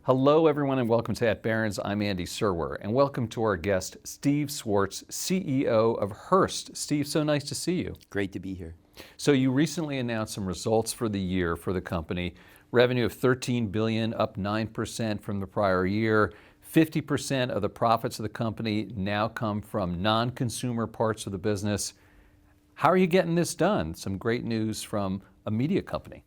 Hello, everyone, and welcome to At Barrons. I'm Andy Serwer, and welcome to our guest, Steve Swartz, CEO of Hearst. Steve, so nice to see you. Great to be here. So you recently announced some results for the year for the company. Revenue of $13 billion, up 9% from the prior year. 50% of the profits of the company now come from non-consumer parts of the business. How are you getting this done? Some great news from a media company.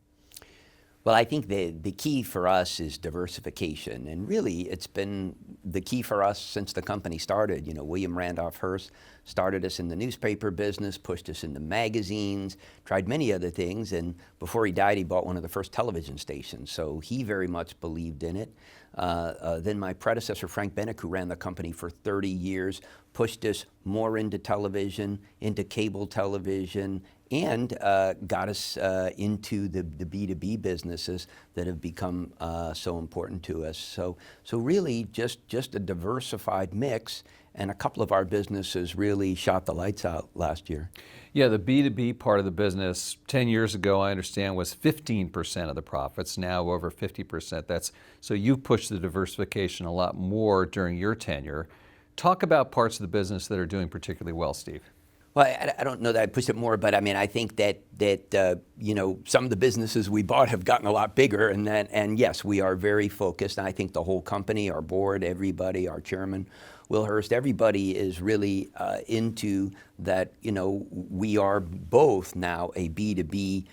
Well, I think the key for us is diversification, and really it's been the key for us since the company started. You know, William Randolph Hearst started us in the newspaper business, pushed us into magazines, tried many other things, and before he died, he bought one of the first television stations, so he very much believed in it. Then my predecessor, Frank Bennick, who ran the company for 30 years, pushed us more into television, into cable television, and got us into the B2B businesses that have become so important to us. So really just a diversified mix, and a couple of our businesses really shot the lights out last year. Yeah, the B2B part of the business 10 years ago, I understand, was 15% of the profits, now over 50%. So you've pushed the diversification a lot more during your tenure. Talk about parts of the business that are doing particularly well, Steve. Well, I don't know that I pushed it more, but I mean, I think that you know, some of the businesses we bought have gotten a lot bigger, and yes, we are very focused. And I think the whole company, our board, everybody, our chairman, Will Hearst, everybody is really into that. You know, we are both now a B2B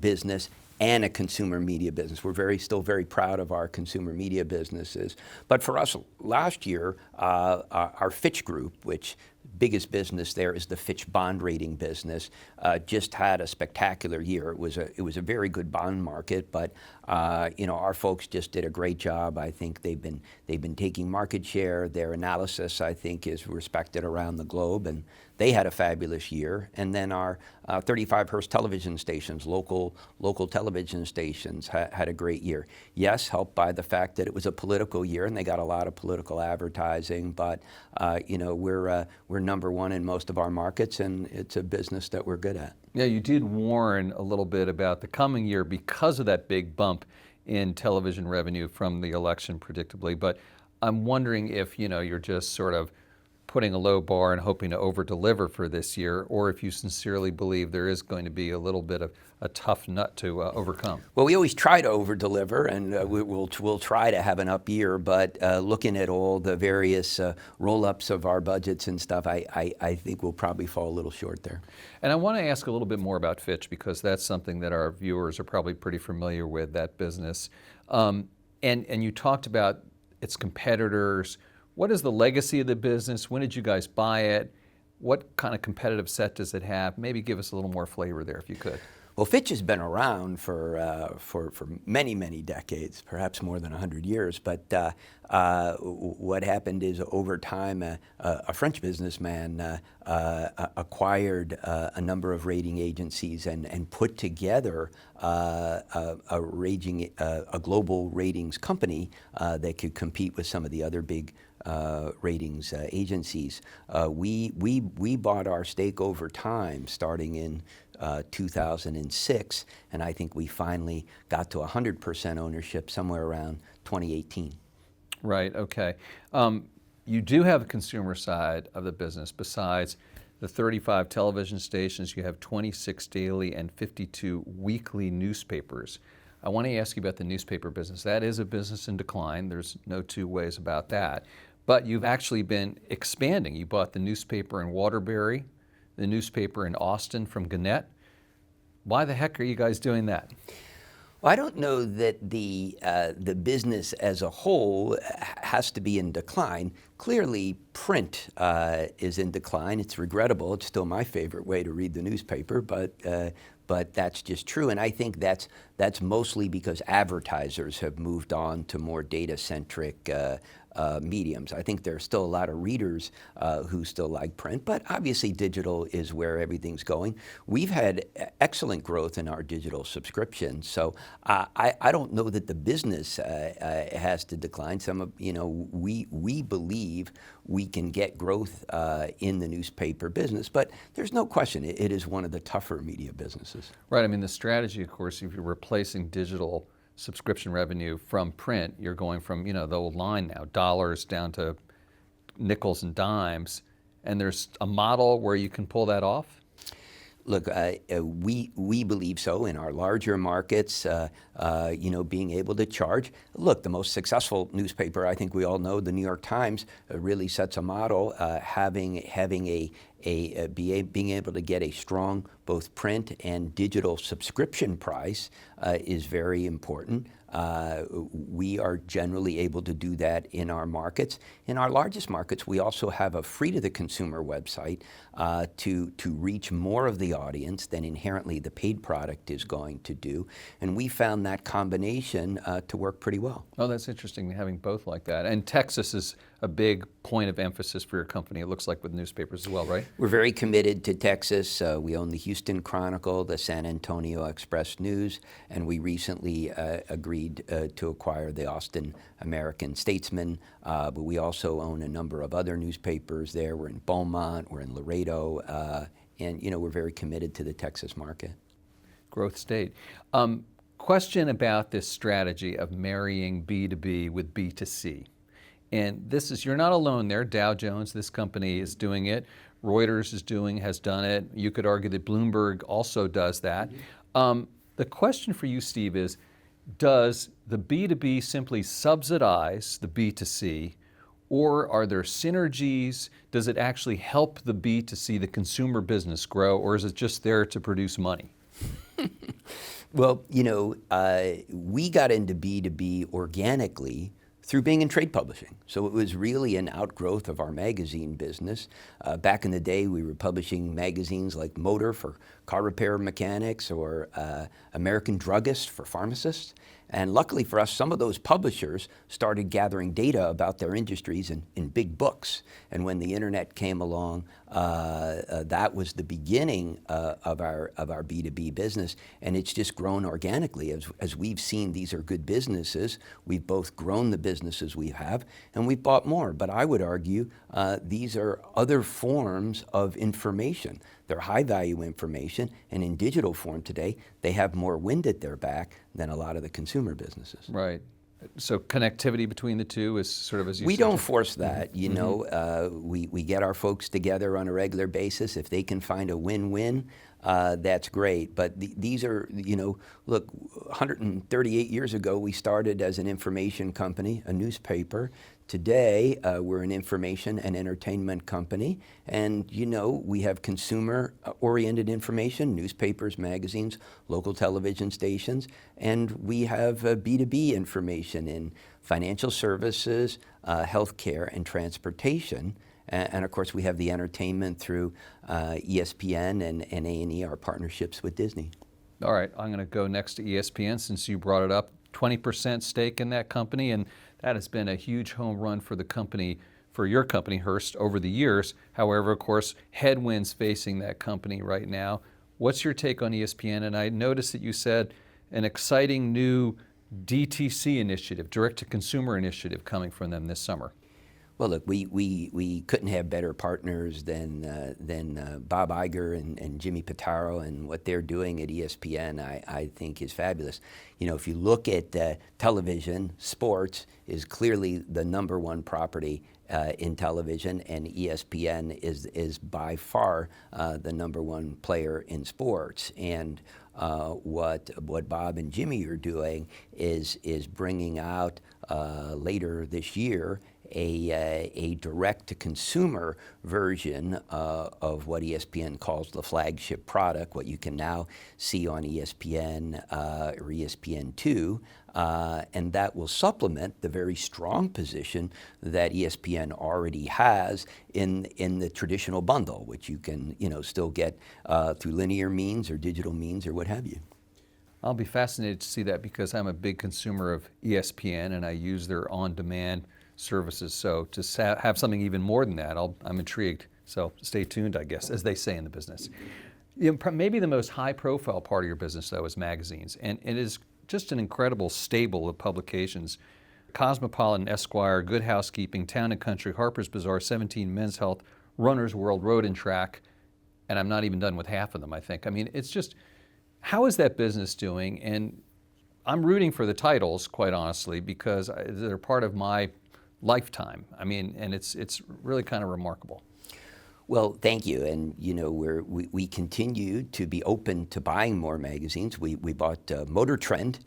business and a consumer media business. We're still very proud of our consumer media businesses. But for us, last year, our Fitch Group, which biggest business there is the Fitch bond rating business, just had a spectacular year. It was a very good bond market, but you know, our folks just did a great job. I think they've been taking market share. Their analysis, I think, is respected around the globe, and they had a fabulous year. And then our 35 Hearst television stations, local television stations, had a great year. Yes, helped by the fact that it was a political year and they got a lot of political advertising. But you know, we're number one in most of our markets, and it's a business that we're good at. Yeah, you did warn a little bit about the coming year because of that big bump in television revenue from the election, predictably. But I'm wondering if, you know, you're just sort of putting a low bar and hoping to over-deliver for this year, or if you sincerely believe there is going to be a little bit of a tough nut to overcome. Well, we always try to over-deliver, and we'll try to have an up year, but looking at all the various roll-ups of our budgets and stuff, I think we'll probably fall a little short there. And I want to ask a little bit more about Fitch, because that's something that our viewers are probably pretty familiar with, that business. And you talked about its competitors. What is the legacy of the business? When did you guys buy it? What kind of competitive set does it have? Maybe give us a little more flavor there, if you could. Well, Fitch has been around for many, many decades, perhaps more than 100 years. But what happened is, over time, a French businessman acquired a number of rating agencies and put together a global ratings company that could compete with some of the other big ratings agencies. We bought our stake over time, starting in 2006, and I think we finally got to 100% ownership somewhere around 2018. Right, okay. You do have a consumer side of the business. Besides the 35 television stations, you have 26 daily and 52 weekly newspapers. I want to ask you about the newspaper business. That is a business in decline. There's no two ways about that. But you've actually been expanding. You bought the newspaper in Waterbury, the newspaper in Austin from Gannett. Why the heck are you guys doing that? Well, I don't know that the business as a whole has to be in decline. Clearly, print is in decline. It's regrettable. It's still my favorite way to read the newspaper, but that's just true. And I think that's mostly because advertisers have moved on to more data-centric mediums. I think there are still a lot of readers who still like print, but obviously digital is where everything's going. We've had excellent growth in our digital subscriptions, so I don't know that the business has to decline. We believe we can get growth in the newspaper business, but there's no question it is one of the tougher media businesses. Right. I mean, the strategy, of course, if you're replacing digital subscription revenue from print. You're going from, the old line now, dollars down to nickels and dimes, and there's a model where you can pull that off? Look, we believe so in our larger markets, being able to charge. Look, the most successful newspaper, I think we all know, the New York Times, really sets a model. Being able to get a strong both print and digital subscription price is very important. We are generally able to do that in our markets. In our largest markets, we also have a free-to-the-consumer website to reach more of the audience than inherently the paid product is going to do. And we found that combination to work pretty well. Oh, that's interesting, having both like that. And Texas is a big point of emphasis for your company, it looks like, with newspapers as well, right? We're very committed to Texas. We own the Houston Chronicle, the San Antonio Express News, and we recently agreed to acquire the Austin American Statesman. But we also own a number of other newspapers there. We're in Beaumont, we're in Laredo, and we're very committed to the Texas market. Growth state. Question about this strategy of marrying B2B with B2C. And this is, you're not alone there. Dow Jones, this company, is doing it. Reuters has done it. You could argue that Bloomberg also does that. The question for you, Steve, is does the B2B simply subsidize the B2C, or are there synergies? Does it actually help the B2C, the consumer business, grow, or is it just there to produce money? Well, we got into B2B organically through being in trade publishing. So it was really an outgrowth of our magazine business. Back in the day, we were publishing magazines like Motor for car repair mechanics or American Druggist for pharmacists. And luckily for us, some of those publishers started gathering data about their industries in big books. And when the internet came along, that was the beginning of our B2B business. And it's just grown organically. As we've seen, these are good businesses. We've both grown the businesses we have, and we've bought more. But I would argue these are other forms of information. They're high-value information, and in digital form today, they have more wind at their back than a lot of the consumer businesses. Right. So connectivity between the two is sort of, as you We said, don't force that, we get our folks together on a regular basis. If they can find a win-win, that's great. But these are, look, 138 years ago, we started as an information company, a newspaper. Today, we're an information and entertainment company, and we have consumer-oriented information, newspapers, magazines, local television stations, and we have B2B information in financial services, healthcare, and transportation. And of course, we have the entertainment through ESPN and A&E, our partnerships with Disney. All right, I'm going to go next to ESPN since you brought it up. 20% stake in that company, and that has been a huge home run for the company, for your company, Hearst, over the years. However, of course, headwinds facing that company right now. What's your take on ESPN? And I noticed that you said an exciting new DTC initiative, direct-to-consumer initiative, coming from them this summer. Well, look, we couldn't have better partners than Bob Iger and Jimmy Pitaro, and what they're doing at ESPN, I think, is fabulous. If you look at television, sports is clearly the number one property in television, and ESPN is by far the number one player in sports. And what Bob and Jimmy are doing is bringing out later this year a direct-to-consumer version of what ESPN calls the flagship product, what you can now see on ESPN or ESPN2, and that will supplement the very strong position that ESPN already has in the traditional bundle, which you can still get through linear means or digital means or what have you. I'll be fascinated to see that because I'm a big consumer of ESPN and I use their on-demand services. So to have something even more than that, I'm intrigued. So stay tuned, I guess, as they say in the business. Maybe the most high-profile part of your business, though, is magazines, and it is just an incredible stable of publications: Cosmopolitan, Esquire, Good Housekeeping, Town & Country, Harper's Bazaar, 17, Men's Health, Runner's World, Road and Track, and I'm not even done with half of them, I think. I mean, it's just, how is that business doing, and I'm rooting for the titles, quite honestly, because they're part of my lifetime. I mean, and it's really kind of remarkable. Well, thank you. And we continue to be open to buying more magazines. We bought Motor Trend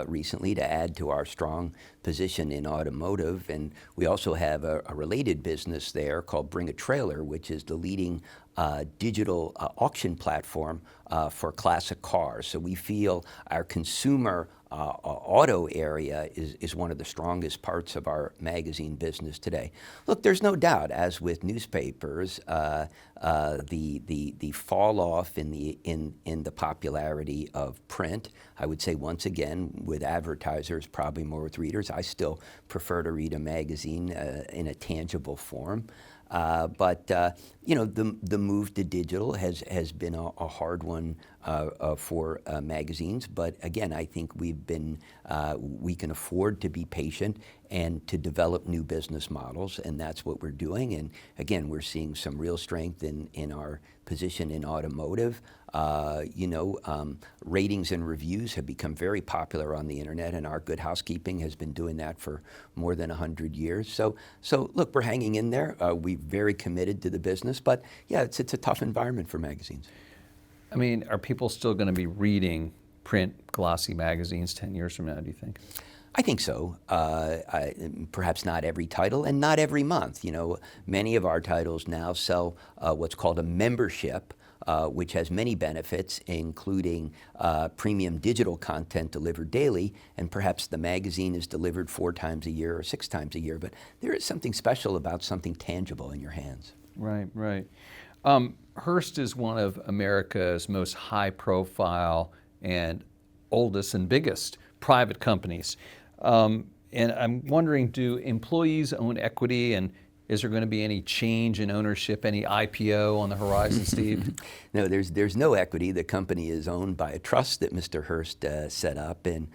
recently to add to our strong position in automotive, and we also have a related business there called Bring a Trailer, which is the leading digital auction platform for classic cars. So we feel our consumer auto area is one of the strongest parts of our magazine business today. Look, there's no doubt, as with newspapers, the fall off in the popularity of print. I would say once again, with advertisers, probably more with readers. I still prefer to read a magazine in a tangible form. But the move to digital has been a hard one for magazines. But again, I think we can afford to be patient and to develop new business models, and that's what we're doing. And again, we're seeing some real strength in our position in automotive. Ratings and reviews have become very popular on the internet, and our Good Housekeeping has been doing that for more than 100 years. So look, we're hanging in there. We're very committed to the business, but yeah, it's a tough environment for magazines. I mean, are people still going to be reading print glossy magazines 10 years from now, do you think? I think so. Perhaps not every title and not every month. Many of our titles now sell what's called a membership, which has many benefits, including premium digital content delivered daily, and perhaps the magazine is delivered 4 times a year or 6 times a year. But there is something special about something tangible in your hands. Right, right. Hearst is one of America's most high-profile and oldest and biggest private companies. And I'm wondering, do employees own equity, and is there going to be any change in ownership, any IPO on the horizon, Steve? No, there's no equity. The company is owned by a trust that Mr. Hearst set up, and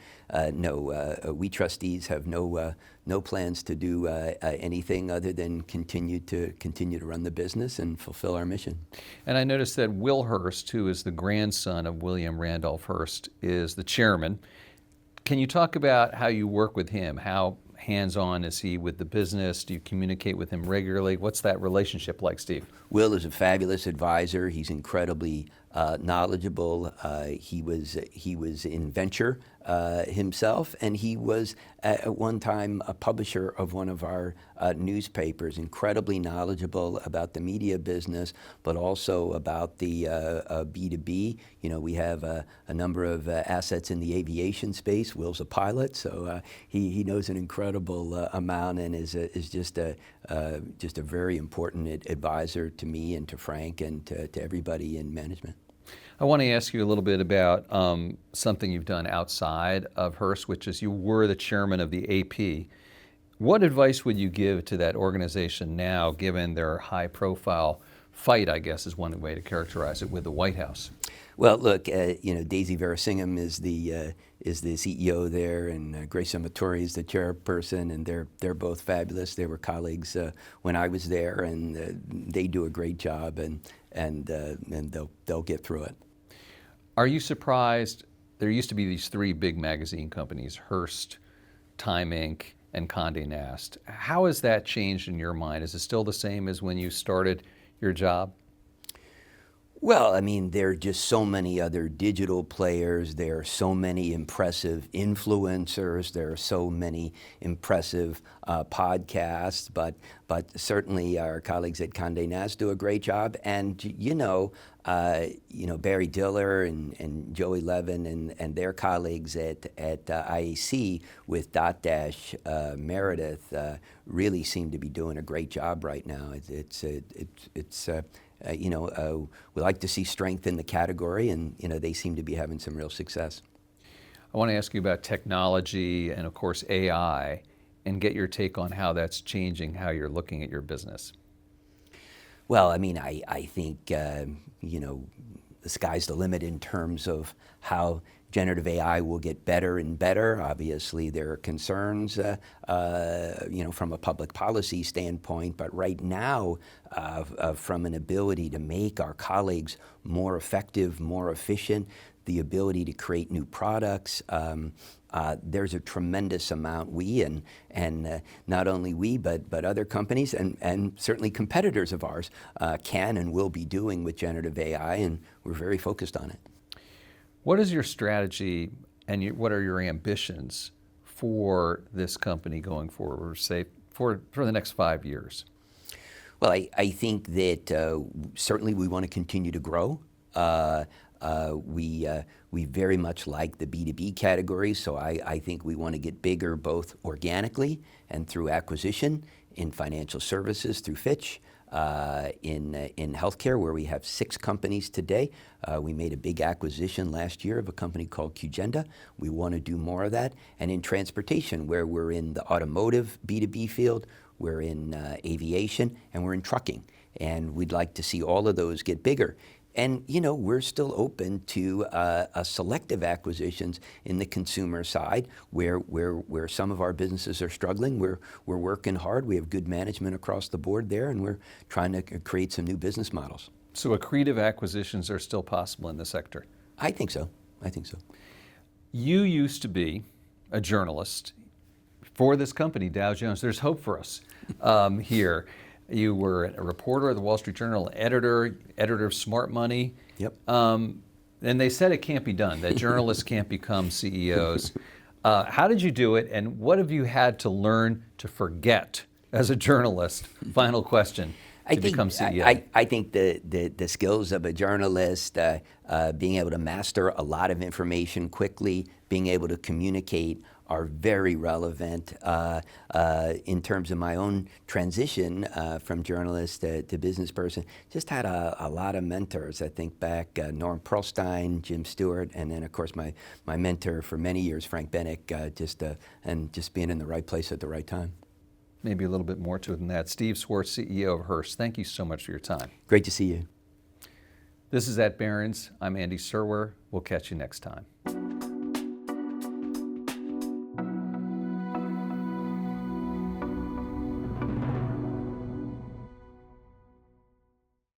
we trustees have no plans to do anything other than continue to run the business and fulfill our mission. And I noticed that Will Hearst, who is the grandson of William Randolph Hearst, is the chairman. Can you talk about how you work with him? How hands-on is he with the business? Do you communicate with him regularly? What's that relationship like, Steve? Will is a fabulous advisor. He's incredibly knowledgeable. He was in venture himself, and he was at one time a publisher of one of our newspapers. Incredibly knowledgeable about the media business, but also about the B2B. We have a number of assets in the aviation space. Will's a pilot, so he knows an incredible amount, and is just a very important advisor to me and to Frank and to everybody in management. I want to ask you a little bit about something you've done outside of Hearst, which is you were the chairman of the AP. What advice would you give to that organization now, given their high-profile fight, I guess is one way to characterize it, with the White House? Well, look, Daisy Verasingham is the CEO there, and Grace Amatori is the chairperson, and they're both fabulous. They were colleagues when I was there, and they do a great job, and they'll get through it. Are you surprised? There used to be these 3 big magazine companies, Hearst, Time Inc., and Condé Nast. How has that changed in your mind? Is it still the same as when you started your job? Well, I mean, there are just so many other digital players. There are so many impressive influencers. There are so many impressive podcasts. But certainly our colleagues at Condé Nast do a great job. And Barry Diller and Joey Levin and their colleagues at IAC with Dotdash Meredith really seem to be doing a great job right now. We like to see strength in the category, and they seem to be having some real success. I want to ask you about technology and, of course, AI, and get your take on how that's changing how you're looking at your business. Well, I mean, I think the sky's the limit in terms of how generative AI will get better and better. Obviously, there are concerns, from a public policy standpoint, but right now, from an ability to make our colleagues more effective, more efficient, the ability to create new products, there's a tremendous amount and not only we, but other companies and certainly competitors of ours can and will be doing with generative AI, and we're very focused on it. What is your strategy and what are your ambitions for this company going forward, say, for the next 5 years? Well, I think that certainly we want to continue to grow. We very much like the B2B category, so I think we want to get bigger both organically and through acquisition, in financial services through Fitch, in healthcare, where we have 6 companies today. We made a big acquisition last year of a company called Qgenda. We want to do more of that. And in transportation, where we're in the automotive B2B field, we're in aviation, and we're in trucking. And we'd like to see all of those get bigger. And, we're still open to selective acquisitions in the consumer side where some of our businesses are struggling. We're working hard. We have good management across the board there, and we're trying to create some new business models. So accretive acquisitions are still possible in the sector? I think so. You used to be a journalist for this company, Dow Jones. There's hope for us here. You were a reporter of the Wall Street Journal, editor of Smart Money. Yep. And they said it can't be done, that journalists can't become CEOs. How did you do it, and what have you had to learn to forget as a journalist? Final question. Become CEO. I think the skills of a journalist, being able to master a lot of information quickly, being able to communicate, are very relevant in terms of my own transition from journalist to business person. Just had a lot of mentors. I think back Norm Pearlstein, Jim Stewart, and then of course my mentor for many years, Frank Bennick, and just being in the right place at the right time. Maybe a little bit more to it than that. Steve Swartz, CEO of Hearst, thank you so much for your time. Great to see you. This is at Barrons. I'm Andy Serwer. We'll catch you next time.